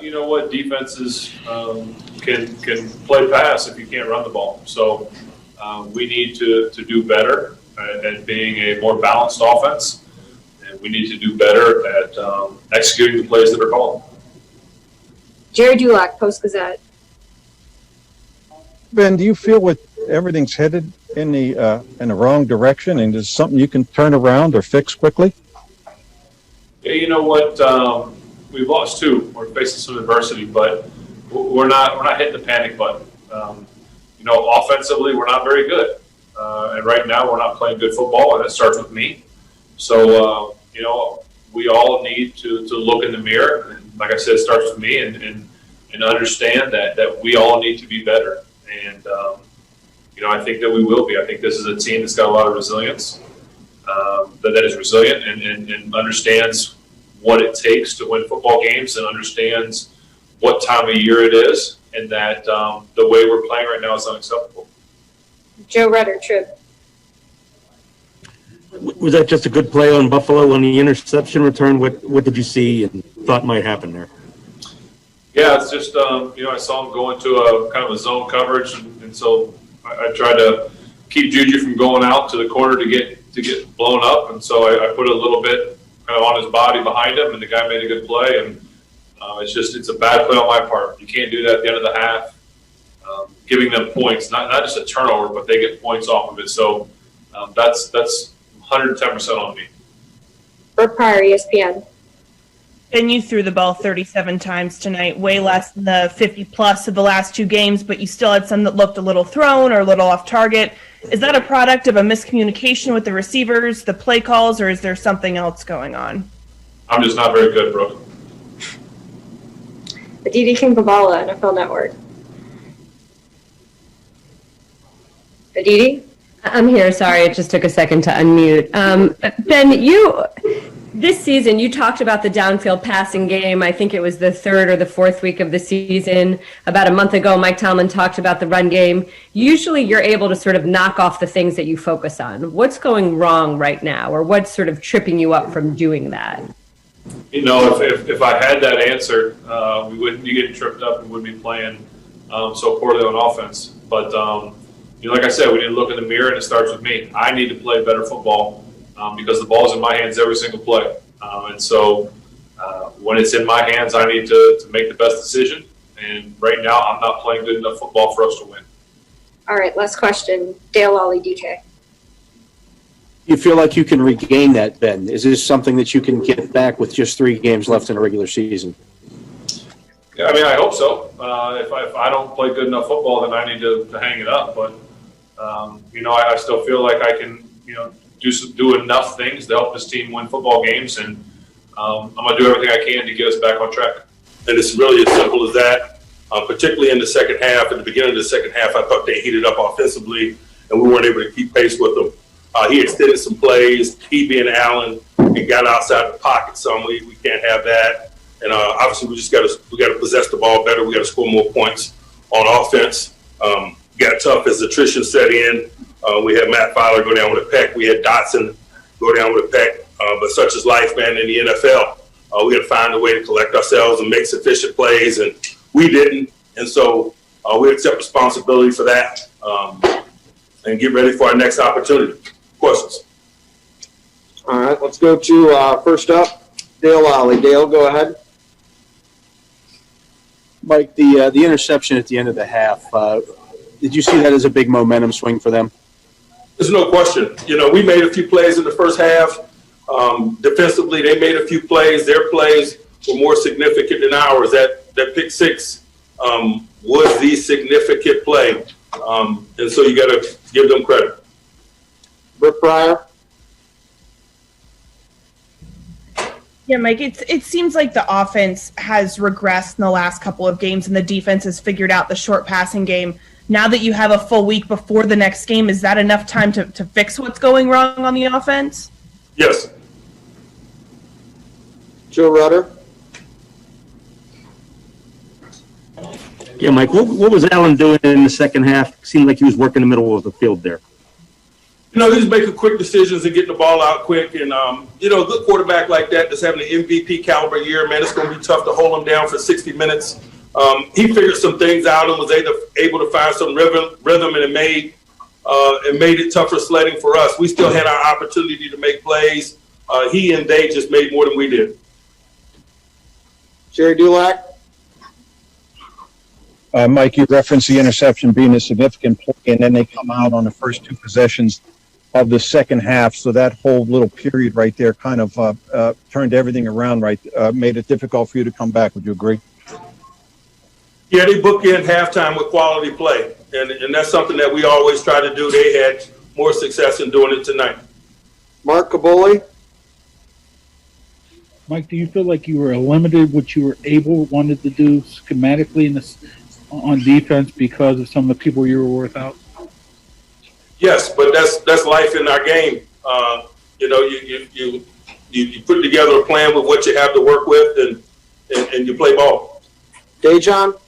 you know what? Defenses can play pass if you can't run the ball. So we need to do better at being a more balanced offense, and we need to do better at executing the plays that are called. Jerry Dulac, Post-Gazette. Ben, do you feel everything's headed in the wrong direction, and is something you can turn around or fix quickly? Yeah, you know what? We've lost two. We're facing some adversity, but we're not hitting the panic button. You know, offensively, we're not very good, and right now we're not playing good football, and it starts with me. So you know, we all need to look in the mirror, and like I said, it starts with me, and understand that we all need to be better. And you know, I think that we will be. I think this is a team that's got a lot of resilience, that is resilient and understands what it takes to win football games, and understands what time of year it is, and that the way we're playing right now is unacceptable. Joe Rutter, Trib. Was that just a good play on Buffalo on the interception return? What did you see and thought might happen there? Yeah, it's just you know, I saw him go into a kind of a zone coverage, and so I tried to keep Juju from going out to the corner to get blown up, and so I put a little bit kind of on his body behind him, and the guy made a good play. And it's a bad play on my part. You can't do that at the end of the half, giving them points, not just a turnover, but they get points off of it. So that's 110% on me. Brooke Pryor, ESPN. And you threw the ball 37 times tonight, way less than the 50-plus of the last two games, but you still had some that looked a little thrown or a little off target. Is that a product of a miscommunication with the receivers, the play calls, or is there something else going on? I'm just not very good, Brooke. Aditi Kinkabala, NFL Network. Aditi? I'm here. Sorry, it just took a second to unmute. Ben, this season, you talked about the downfield passing game. I think it was the third or the fourth week of the season. About a month ago, Mike Tomlin talked about the run game. Usually you're able to sort of knock off the things that you focus on. What's going wrong right now, or what's sort of tripping you up from doing that? You know, if I had that answer, we wouldn't be getting tripped up and wouldn't be playing so poorly on offense. But, you know, like I said, we need to look in the mirror, and it starts with me. I need to play better football because the ball's in my hands every single play. And so when it's in my hands, I need to make the best decision. And right now, I'm not playing good enough football for us to win. All right, last question. Dale Lally, DK. You feel like you can regain that, Ben? Is this something that you can get back with just 3 games left in a regular season? Yeah, I mean, I hope so. If I don't play good enough football, then I need to hang it up. But, you know, I still feel like I can, you know, do enough things to help this team win football games. And I'm going to do everything I can to get us back on track. And it's really as simple as that, particularly in the second half. At the beginning of the second half, I thought they heated up offensively, and we weren't able to keep pace with them. He extended some plays, he being Allen, and got outside the pocket some. We can't have that. And obviously, we got to possess the ball better. We got to score more points on offense. Got tough as attrition set in. We had Matt Fowler go down with a peck. We had Dotson go down with a peck. But such is life, man, in the NFL. We got to find a way to collect ourselves and make sufficient plays, and we didn't. And so we accept responsibility for that and get ready for our next opportunity. Questions? All right, let's go to first up, Dale Lally. Dale, go ahead. Mike, the interception at the end of the half, did you see that as a big momentum swing for them? There's no question. You know, we made a few plays in the first half. Defensively, they made a few plays. Their plays were more significant than ours. That pick six was the significant play. And so you got to give them credit. Brooke Pryor. Yeah, Mike, it seems like the offense has regressed in the last couple of games, and the defense has figured out the short passing game. Now that you have a full week before the next game, is that enough time to fix what's going wrong on the offense? Yes. Joe Rutter. Yeah, Mike, what was Allen doing in the second half? It seemed like he was working the middle of the field there. You know, he's making quick decisions and getting the ball out quick. And, you know, a good quarterback like that that's having an MVP caliber year, man, it's going to be tough to hold him down for 60 minutes. He figured some things out and was able to find some rhythm, and it made it tougher sledding for us. We still had our opportunity to make plays. He and they just made more than we did. Jerry Dulac? Mike, you referenced the interception being a significant play, and then they come out on the first two possessions of the second half. So that whole little period right there kind of turned everything around, made it difficult for you to come back. Would you agree? Yeah, they bookend halftime with quality play, and that's something that we always try to do. They had more success in doing it tonight. Mark Caboli? Mike, do you feel like you were limited what you wanted to do schematically on defense because of some of the people you were without? Yes, but that's life in our game. You know, you put together a plan with what you have to work with, and you play ball. Dejan?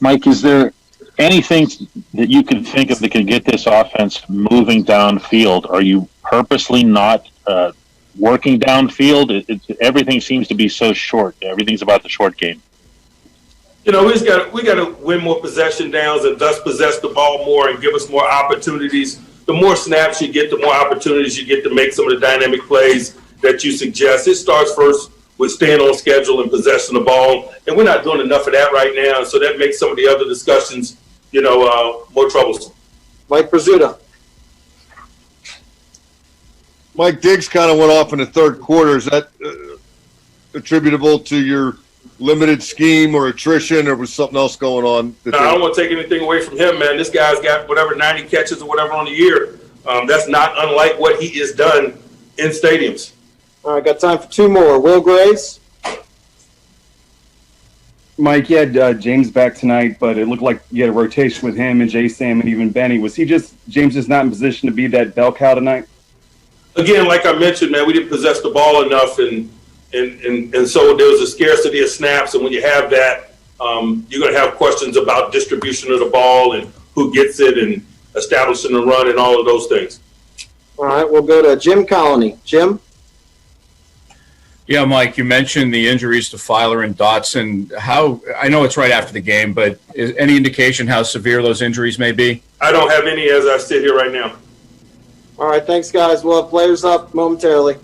Mike, is there anything that you can think of that can get this offense moving downfield? Are you purposely not working downfield? Everything seems to be so short. Everything's about the short game. You know, we got to win more possession downs and thus possess the ball more and give us more opportunities. The more snaps you get, the more opportunities you get to make some of the dynamic plays that you suggest. It starts first with staying on schedule and possessing the ball, and we're not doing enough of that right now, so that makes some of the other discussions, you know, more troublesome. Mike Pizzuta? Mike, Diggs kind of went off in the third quarter. Is that attributable to your limited scheme or attrition, or was something else going on? No, I don't want to take anything away from him, man. This guy's got whatever 90 catches or whatever on the year. That's not unlike what he has done in stadiums. All right, got time for two more. Will Graves? Mike, you had James back tonight, but it looked like you had a rotation with him and Jay Sam and even Benny. Was James just not in position to be that bell cow tonight? Again, like I mentioned, man, we didn't possess the ball enough, and so there was a scarcity of snaps. And when you have that, you're going to have questions about distribution of the ball and who gets it and establishing the run and all of those things. All right, we'll go to Jim Colony. Jim? Yeah, Mike, you mentioned the injuries to Filer and Dotson. I know it's right after the game, but is any indication how severe those injuries may be? I don't have any as I sit here right now. All right, thanks, guys. We'll have players up momentarily.